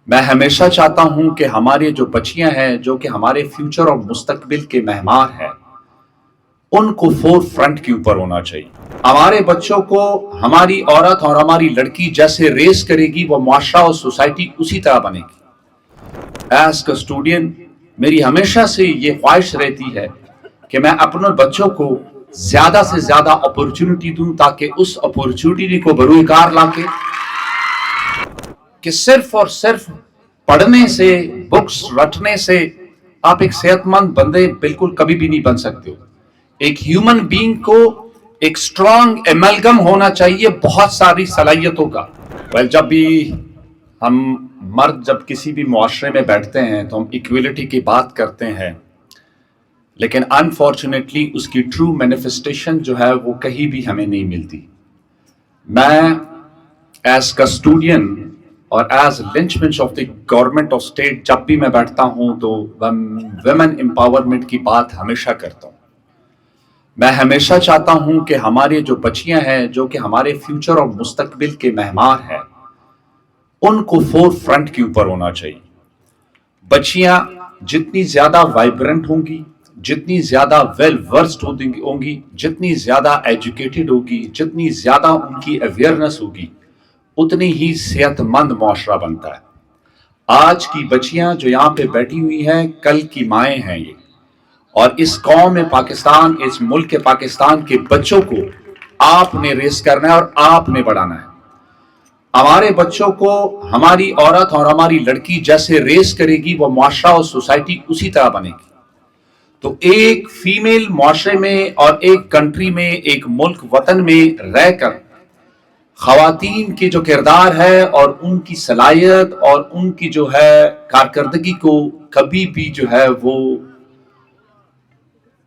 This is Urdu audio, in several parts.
میں ہمیشہ چاہتا ہوں کہ ہماری جو بچیاں ہیں جو کہ ہمارے فیوچر اور مستقبل کے مہمان ہیں ان کو فور فرنٹ کے اوپر ہونا چاہیے. ہمارے بچوں کو ہماری عورت اور ہماری لڑکی جیسے ریس کرے گی وہ معاشرہ اور سوسائٹی اسی طرح بنے گی. ایز کسٹوڈین میری ہمیشہ سے یہ خواہش رہتی ہے کہ میں اپنے بچوں کو زیادہ سے زیادہ اپورچونٹی دوں تاکہ اس اپورچونٹی کو بروئے کار لا کے کہ صرف اور صرف پڑھنے سے بکس رٹنے سے آپ ایک صحت مند بندے بالکل کبھی بھی نہیں بن سکتے ہو. ایک ہیومن بینگ کو ایک سٹرانگ ایملگم ہونا چاہیے بہت ساری صلاحیتوں کا. جب بھی ہم مرد جب کسی بھی معاشرے میں بیٹھتے ہیں تو ہم ایکویلٹی کی بات کرتے ہیں لیکن انفارچونیٹلی اس کی ٹرو مینیفیسٹیشن جو ہے وہ کہیں بھی ہمیں نہیں ملتی. میں ایز کسٹوڈین اور as lunch of the government of state جب بھی میں بیٹھتا ہوں تو ویمن امپاورمنٹ کی بات ہمیشہ کرتا ہوں. میں ہمیشہ چاہتا ہوں کہ ہماری جو بچیاں ہیں جو کہ ہمارے فیوچر اور مستقبل کے مہمان ہیں ان کو فور فرنٹ کے اوپر ہونا چاہیے. بچیاں جتنی زیادہ وائبرنٹ ہوں گی، جتنی زیادہ ویل ورسڈ ہوں گی، جتنی زیادہ ایجوکیٹڈ ہوگی، جتنی زیادہ ان کی اویئرنیس ہوگی اتنی ہی صحت مند معاشرہ بنتا ہے. آج کی بچیاں جو یہاں پہ بیٹھی ہوئی ہیں کل کی مائیں ہیں یہ، اور اس قوم میں پاکستان، اس ملک کے پاکستان کے بچوں کو آپ نے ریس کرنا ہے اور آپ نے بڑھانا ہے. ہمارے بچوں کو ہماری عورت اور ہماری لڑکی جیسے ریس کرے گی وہ معاشرہ اور سوسائٹی اسی طرح بنے گی. تو ایک فیمیل معاشرے میں اور ایک کنٹری میں، ایک ملک وطن میں رہ کر خواتین کی جو کردار ہے اور ان کی صلاحیت اور ان کی جو ہے کارکردگی کو کبھی بھی جو ہے وہ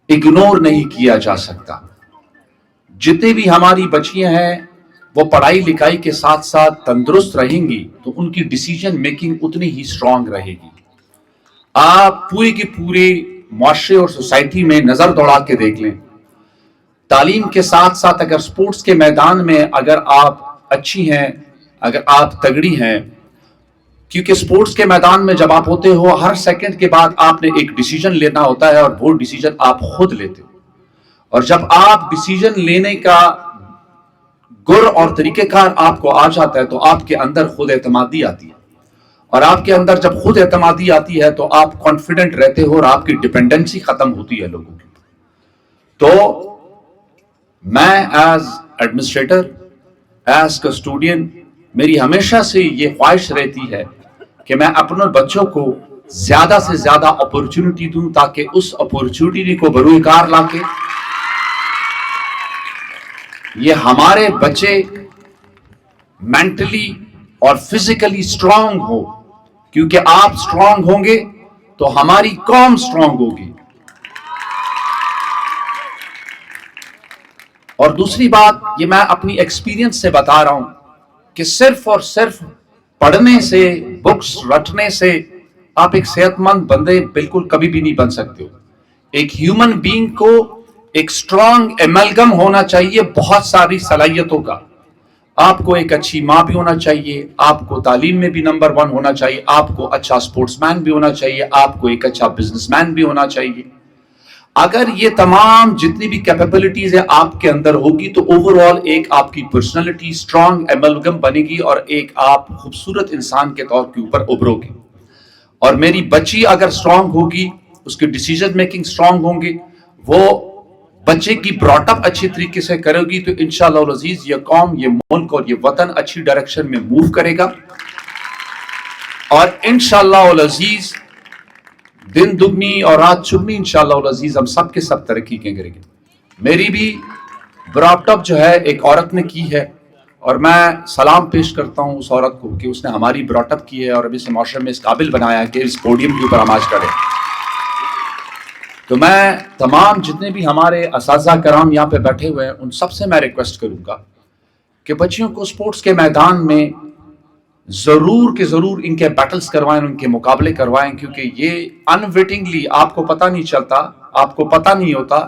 اگنور نہیں کیا جا سکتا. جتنے بھی ہماری بچیاں ہیں وہ پڑھائی لکھائی کے ساتھ ساتھ تندرست رہیں گی تو ان کی ڈیسیجن میکنگ اتنی ہی سٹرانگ رہے گی. آپ پوری کی پوری معاشرے اور سوسائٹی میں نظر دوڑا کے دیکھ لیں، تعلیم کے ساتھ ساتھ اگر سپورٹس کے میدان میں اگر آپ اچھی ہیں، اگر آپ تگڑی ہیں، کیونکہ سپورٹس کے میدان میں جب آپ ہوتے ہو ہر سیکنڈ کے بعد آپ نے ایک ڈیسیجن لینا ہوتا ہے اور وہ ڈیسیجن آپ خود لیتے ہو. اور جب آپ ڈیسیجن لینے کا گر اور طریقہ کار آپ کو آ جاتا ہے تو آپ کے اندر خود اعتمادی آتی ہے، اور آپ کے اندر جب خود اعتمادی آتی ہے تو آپ کانفیڈنٹ رہتے ہو اور آپ کی ڈیپینڈنسی ختم ہوتی ہے لوگوں کی. تو میں ایز ایڈمنسٹریٹر، ایز کسٹوڈین میری ہمیشہ سے یہ خواہش رہتی ہے کہ میں اپنے بچوں کو زیادہ سے زیادہ اپورچونٹی دوں تاکہ اس اپورچونٹی کو بروئے کار لا کے یہ ہمارے بچے مینٹلی اور فزیکلی سٹرانگ ہو. کیونکہ آپ سٹرانگ ہوں گے تو ہماری قوم سٹرانگ ہوگی. اور دوسری بات یہ میں اپنی ایکسپیرینس سے بتا رہا ہوں کہ صرف اور صرف پڑھنے سے بکس رٹنے سے آپ ایک صحت مند بندے بالکل کبھی بھی نہیں بن سکتے ہو. ایک ہیومن بینگ کو ایک سٹرانگ ایملگم ہونا چاہیے بہت ساری صلاحیتوں کا. آپ کو ایک اچھی ماں بھی ہونا چاہیے، آپ کو تعلیم میں بھی نمبر 1 ہونا چاہیے، آپ کو اچھا سپورٹس مین بھی ہونا چاہیے، آپ کو ایک اچھا بزنس مین بھی ہونا چاہیے. اگر یہ تمام جتنی بھی کیپیبلٹیز ہیں آپ کے اندر ہوگی تو اوورآل ایک آپ کی پرسنالٹی سٹرانگ ایملگم بنے گی اور ایک آپ خوبصورت انسان کے طور کے اوپر ابھرو گے. اور میری بچی اگر سٹرانگ ہوگی، اس کی ڈیسیجن میکنگ سٹرانگ ہوں گے، وہ بچے کی براٹ اپ اچھی طریقے سے کرے گی تو انشاءاللہ العزیز یہ قوم، یہ ملک اور یہ وطن اچھی ڈائریکشن میں موو کرے گا. اور انشاءاللہ العزیز دن دگنی اور رات چگنی انشاءاللہ العزیز ہم سب کے سب ترقی کریں گے. میری بھی براٹ اپ جو ہے ایک عورت نے کی ہے اور میں سلام پیش کرتا ہوں اس عورت کو کہ اس نے ہماری براٹ اپ کی ہے اور ابھی اس معاشرے میں اس قابل بنایا ہے کہ اس پوڈیم کے اوپر ہم آج کریں. تو میں تمام جتنے بھی ہمارے اساتذہ کرام یہاں پہ بیٹھے ہوئے ہیں ان سب سے میں ریکویسٹ کروں گا کہ بچیوں کو سپورٹس کے میدان میں ضرور کہ ضرور ان کے بیٹلز کروائیں، ان کے مقابلے کروائیں، کیونکہ یہ انویٹنگلی آپ کو پتہ نہیں چلتا، آپ کو پتہ نہیں ہوتا،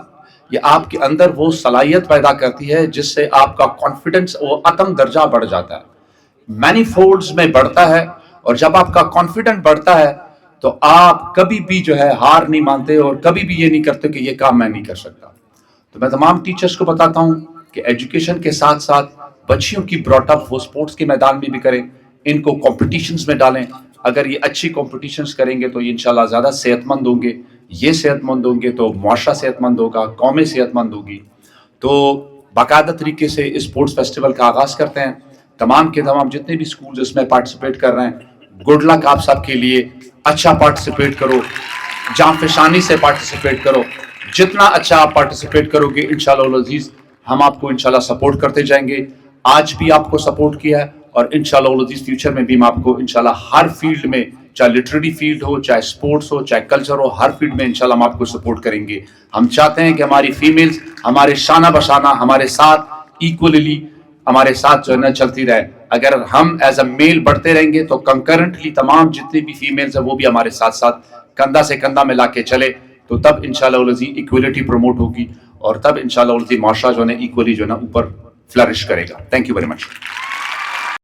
یہ آپ کے اندر وہ صلاحیت پیدا کرتی ہے جس سے آپ کا کانفیڈنس وہ اتم درجہ بڑھ جاتا ہے، مینی فولڈز میں بڑھتا ہے. اور جب آپ کا کانفیڈنٹ بڑھتا ہے تو آپ کبھی بھی جو ہے ہار نہیں مانتے اور کبھی بھی یہ نہیں کرتے کہ یہ کام میں نہیں کر سکتا. تو میں تمام ٹیچرز کو بتاتا ہوں کہ ایجوکیشن کے ساتھ ساتھ بچیوں کی براٹ اپ وہ سپورٹس کے میدان میں بھی کریں, ان کو کمپٹیشنز میں ڈالیں. اگر یہ اچھی کمپٹیشنز کریں گے تو یہ انشاءاللہ زیادہ صحت مند ہوں گے, یہ صحت مند ہوں گے تو معاشرہ صحت مند ہوگا, قومیں صحت مند ہوگی. تو باقاعدہ طریقے سے اس اسپورٹس فیسٹیول کا آغاز کرتے ہیں. تمام کے تمام جتنے بھی اسکولز اس میں پارٹیسپیٹ کر رہے ہیں, گڈ لک آپ سب کے لیے. اچھا پارٹیسپیٹ کرو, جاں فشانی سے پارٹیسپیٹ کرو. جتنا اچھا آپ پارٹیسپیٹ کرو گے انشاءاللہ العزیز ہم آپ کو انشاءاللہ سپورٹ کرتے جائیں گے. آج بھی آپ کو سپورٹ کیا ہے اور انشاءاللہ العزیز فیوچر میں بھی ہم آپ کو انشاءاللہ ہر فیلڈ میں, چاہے لٹریری فیلڈ ہو, چاہے سپورٹس ہو, چاہے کلچر ہو, ہر فیلڈ میں انشاءاللہ ہم آپ کو سپورٹ کریں گے. ہم چاہتے ہیں کہ ہماری فیمیلز ہمارے شانہ بشانہ ہمارے ساتھ ایکولی ہمارے ساتھ جو ہے نا چلتی رہے. اگر ہم ایز اے میل بڑھتے رہیں گے تو کنکرنٹلی تمام جتنے بھی فیمیلز ہیں وہ بھی ہمارے ساتھ ساتھ کندھا سے کندھا ملا کے چلے, تو تب انشاءاللہ العزیز ایکولیٹی پروموٹ ہوگی اور تب انشاءاللہ العزیز معاشرہ جو ہے ایکولی جو ہے نا اوپر فلرش کرے گا. Thank you very much.